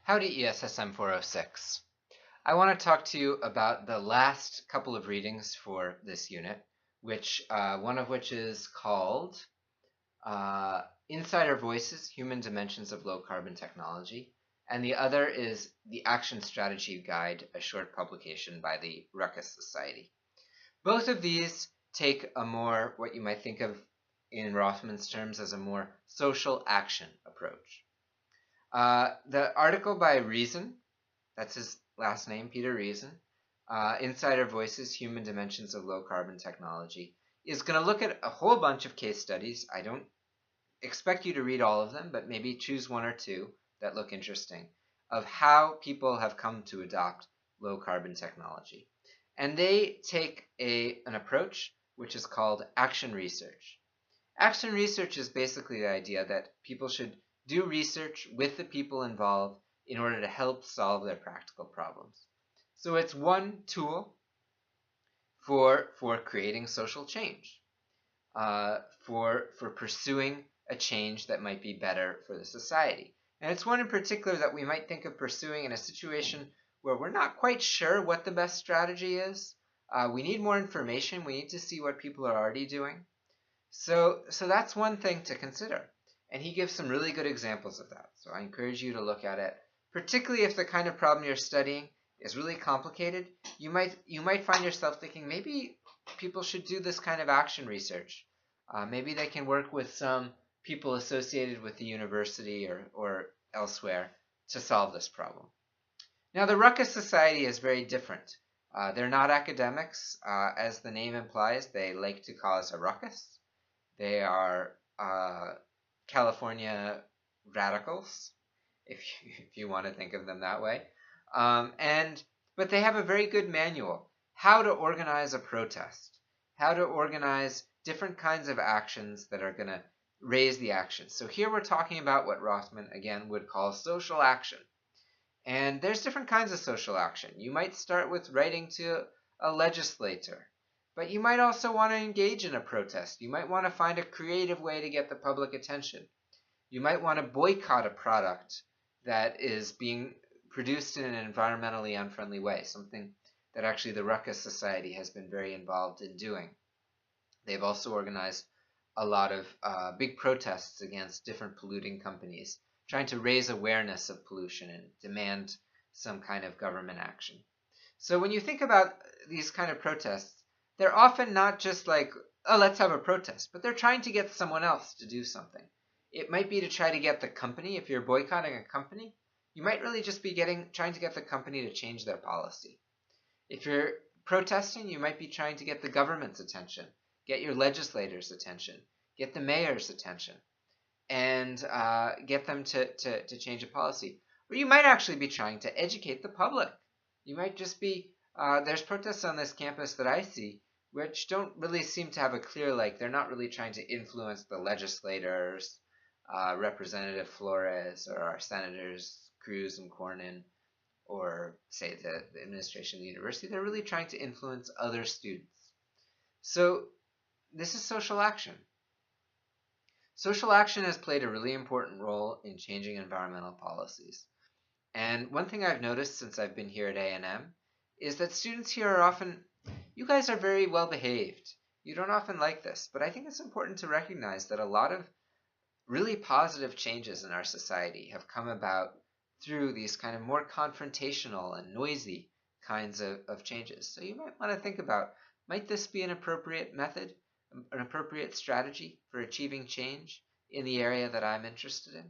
Howdy ESSM 406. I want to talk to you about the last couple of readings for this unit, one of which is called Insider Voices, Human Dimensions of Low Carbon Technology, and the other is the Action Strategy Guide, a short publication by the Ruckus Society. Both of these take a more, what you might think of in Rothman's terms as a more social action approach. The article by Reason, that's his last name, Peter Reason, Insider Voices, Human Dimensions of Low Carbon Technology, is going to look at a whole bunch of case studies. I don't expect you to read all of them, but maybe choose one or two that look interesting of how people have come to adopt low carbon technology. And they take an approach which is called action research. Action research is basically the idea that people should do research with the people involved in order to help solve their practical problems. So it's one tool for creating social change, for pursuing a change that might be better for the society. And it's one in particular that we might think of pursuing in a situation where we're not quite sure what the best strategy is. We need more information. We need to see what people are already doing. So that's one thing to consider. And he gives some really good examples of that. So I encourage you to look at it, particularly if the kind of problem you're studying is really complicated. You might find yourself thinking maybe people should do this kind of action research. Maybe they can work with some people associated with the university or elsewhere to solve this problem. Now, the Ruckus Society is very different. They're not academics. As the name implies, they like to cause a ruckus. They are California radicals, if you want to think of them that way. But they have a very good manual, how to organize a protest, how to organize different kinds of actions that are going to raise the action. So here we're talking about what Rothman, again, would call social action. And there's different kinds of social action. You might start with writing to a legislator, but you might also want to engage in a protest. You might want to find a creative way to get the public attention. You might want to boycott a product that is being produced in an environmentally unfriendly way, something that actually the Ruckus Society has been very involved in doing. They've also organized a lot of big protests against different polluting companies, trying to raise awareness of pollution and demand some kind of government action. So when you think about these kind of protests, they're often not just like, oh, let's have a protest, but they're trying to get someone else to do something. It might be to try to get the company, if you're boycotting a company, you might really just be trying to get the company to change their policy. If you're protesting, you might be trying to get the government's attention, get your legislators' attention, get the mayor's attention, and get them to change a policy. Or you might actually be trying to educate the public. You might just be, there's protests on this campus that I see which don't really seem to have a clear, they're not really trying to influence the legislators, Representative Flores, or our senators Cruz and Cornyn, or say the administration of the university. They're really trying to influence other students. So this is social action. Social action has played a really important role in changing environmental policies. And one thing I've noticed since I've been here at A&M is that students here are often, you guys are very well behaved. You don't often like this, but I think it's important to recognize that a lot of really positive changes in our society have come about through these kind of more confrontational and noisy kinds of changes. So you might want to think about, might this be an appropriate method, an appropriate strategy for achieving change in the area that I'm interested in?